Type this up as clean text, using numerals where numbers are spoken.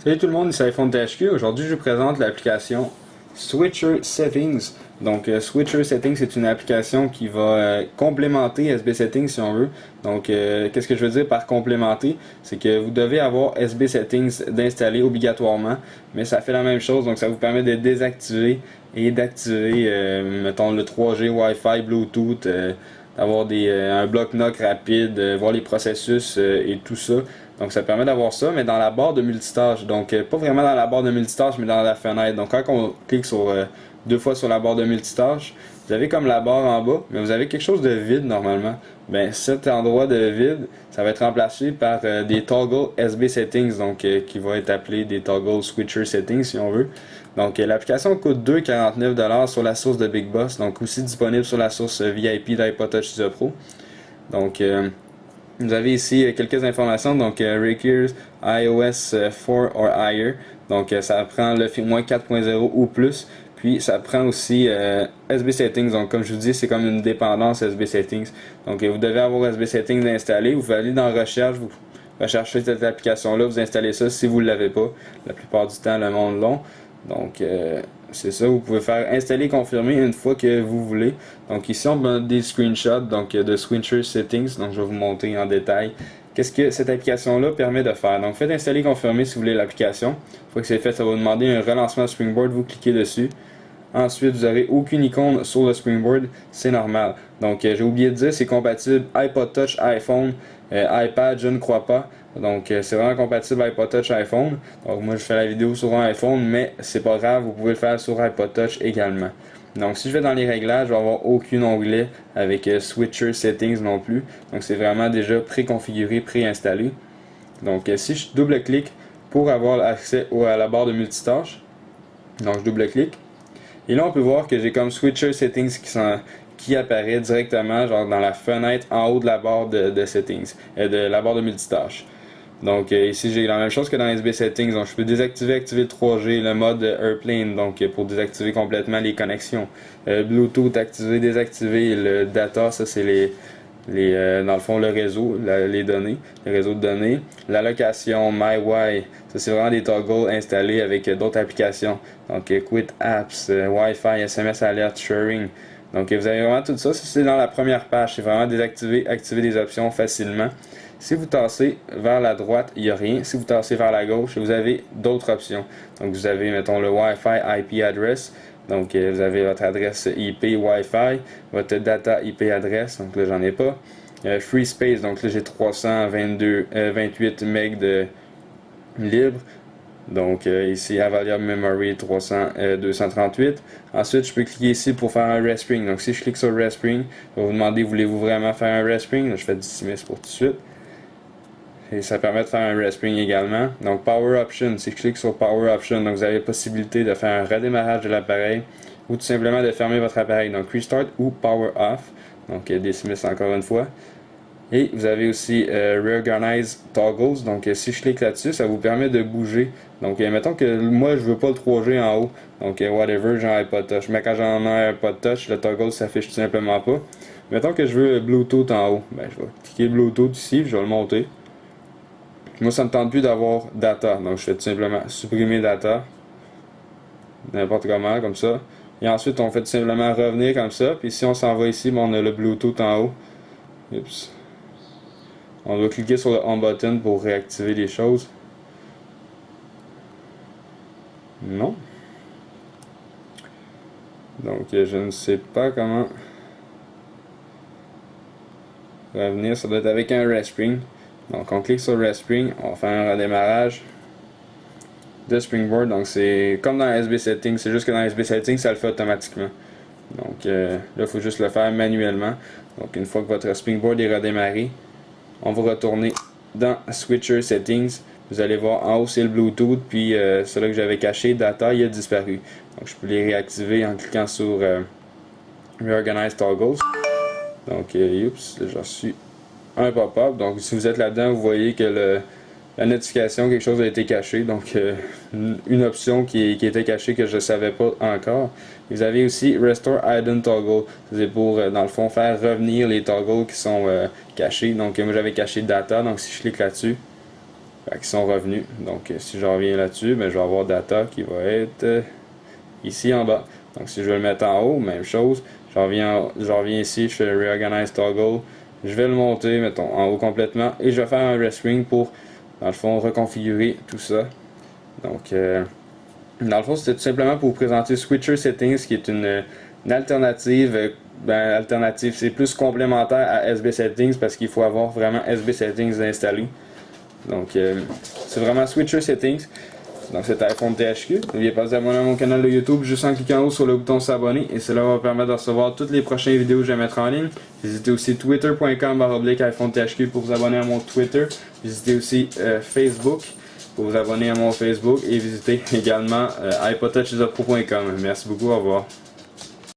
Salut tout le monde, ici iPhone THQ. Aujourd'hui, je vous présente l'application Switcher Settings. Donc, Switcher Settings, c'est une application qui va complémenter SB Settings si on veut. Donc, qu'est-ce que je veux dire par complémenter? C'est que vous devez avoir SB Settings d'installer obligatoirement, mais ça fait la même chose. Donc, ça vous permet de désactiver et d'activer, mettons, le 3G, Wi-Fi, Bluetooth, d'avoir un bloc-noc rapide, voir les processus et tout ça. Donc ça permet d'avoir ça, mais dans la barre de multitâche. Donc pas vraiment dans la barre de multitâche, mais dans la fenêtre. Donc quand on clique sur deux fois sur la barre de multitâche, vous avez comme la barre en bas, mais vous avez quelque chose de vide normalement. Ben cet endroit de vide, ça va être remplacé par des toggle SB settings, donc qui va être appelé des toggle switcher settings si on veut. Donc l'application coûte 2,49$ sur la source de Big Boss, donc aussi disponible sur la source VIP d'iPod Touch 6 Pro. Donc vous avez ici quelques informations, donc requires iOS 4 or higher, donc ça prend le firmware 4.0 ou plus, puis ça prend aussi SB Settings, donc comme je vous dis, c'est comme une dépendance SB Settings, donc vous devez avoir SB Settings installé, vous pouvez aller dans Recherche, vous recherchez cette application-là, vous installez ça si vous ne l'avez pas, la plupart du temps le monde long, donc c'est ça, vous pouvez faire installer et confirmer une fois que vous voulez. Donc ici on a des screenshots donc de Switcher Settings, donc je vais vous montrer en détail qu'est-ce que cette application là permet de faire. Donc faites installer et confirmer si vous voulez l'application. Une fois que c'est fait, ça va vous demander un relancement Springboard, vous cliquez dessus. Ensuite, vous n'aurez aucune icône sur le Springboard, c'est normal. Donc, j'ai oublié de dire, c'est compatible iPod Touch, iPhone, iPad, je ne crois pas. Donc, c'est vraiment compatible iPod Touch, iPhone. Donc, moi, je fais la vidéo sur un iPhone, mais c'est pas grave, vous pouvez le faire sur iPod Touch également. Donc, si je vais dans les réglages, je vais avoir aucun onglet avec Switcher Settings non plus. Donc, c'est vraiment déjà préconfiguré, préinstallé. Donc, si je double-clique pour avoir accès à la barre de multitâche, donc je double-clique. Et là, on peut voir que j'ai comme Switcher Settings qui apparaît directement genre dans la fenêtre en haut de la barre de Settings, de la barre de multitâche. Donc ici, j'ai la même chose que dans SB Settings. Donc je peux désactiver, activer le 3G, le mode Airplane, donc pour désactiver complètement les connexions. Bluetooth, activer, désactiver le data, ça c'est dans le fond, le réseau, les données, le réseau de données. L'allocation MyWi, ça c'est vraiment des toggles installés avec d'autres applications. Donc, Quit Apps, Wi-Fi, SMS Alert, Sharing. Donc, vous avez vraiment tout ça. Ça, c'est dans la première page. C'est vraiment désactiver, activer des options facilement. Si vous tassez vers la droite, il n'y a rien. Si vous tassez vers la gauche, vous avez d'autres options. Donc, vous avez, mettons, le Wi-Fi IP address. Donc, vous avez votre adresse IP Wi-Fi, votre data IP adresse, donc là, j'en ai pas. Free space, donc là, j'ai 328 MB de libre. Donc, ici, Available Memory 238. Ensuite, je peux cliquer ici pour faire un respring. Donc, si je clique sur respring, on va vous demander, voulez-vous vraiment faire un respring? Là, je fais dismiss pour tout de suite. Et ça permet de faire un respring également. Donc Power Option, si je clique sur Power Option, donc vous avez la possibilité de faire un redémarrage de l'appareil ou tout simplement de fermer votre appareil. Donc Restart ou Power Off. Donc dismiss encore une fois. Et vous avez aussi Reorganize Toggles. Donc si je clique là-dessus, ça vous permet de bouger. Donc mettons que moi je veux pas le 3G en haut. Donc whatever, j'ai un iPod Touch. Mais quand j'en ai un iPod Touch, le toggle s'affiche tout simplement pas. Mettons que je veux le Bluetooth en haut. Ben, je vais cliquer Bluetooth ici, je vais le monter. Moi, ça ne me tente plus d'avoir data, donc je fais tout simplement supprimer data, n'importe comment, comme ça. Et ensuite, on fait tout simplement revenir comme ça, puis si on s'en va ici, on a le Bluetooth en haut. Oups. On doit cliquer sur le Home button pour réactiver les choses. Non. Donc, je ne sais pas comment revenir, ça doit être avec un respring. Donc on clique sur Respring, on va faire un redémarrage de Springboard. Donc c'est comme dans SB Settings, c'est juste que dans SB Settings ça le fait automatiquement. Donc là il faut juste le faire manuellement. Donc une fois que votre Springboard est redémarré, on va retourner dans Switcher Settings. Vous allez voir en haut c'est le Bluetooth, puis celui que j'avais caché, Data, il a disparu. Donc je peux les réactiver en cliquant sur Reorganize Toggles. Donc oups, j'ai reçu un pop-up. Donc si vous êtes là-dedans, vous voyez que la notification, quelque chose a été caché. Donc une option qui était cachée que je ne savais pas encore. Vous avez aussi Restore Hidden Toggle. C'est pour dans le fond faire revenir les toggles qui sont cachés. Donc moi j'avais caché Data. Donc si je clique là-dessus, qui sont revenus. Donc si je reviens là-dessus, ben, je vais avoir data qui va être ici en bas. Donc si je veux le mettre en haut, même chose. Je reviens ici, je fais le Reorganize Toggle. Je vais le monter, mettons, en haut complètement. Et je vais faire un restring pour, dans le fond, reconfigurer tout ça. Donc, dans le fond, c'était tout simplement pour vous présenter Switcher Settings, qui est une alternative. Alternative, c'est plus complémentaire à SB Settings parce qu'il faut avoir vraiment SB Settings installé. Donc, c'est vraiment Switcher Settings. Donc, c'est iPhone THQ. N'oubliez pas de vous abonner à mon canal de YouTube juste en cliquant en haut sur le bouton s'abonner et cela va vous permettre de recevoir toutes les prochaines vidéos que je vais mettre en ligne. Visitez aussi twitter.com/iPhone THQ pour vous abonner à mon Twitter. Visitez aussi Facebook pour vous abonner à mon Facebook et visitez également iPodTouchIsapro.com. Merci beaucoup, au revoir.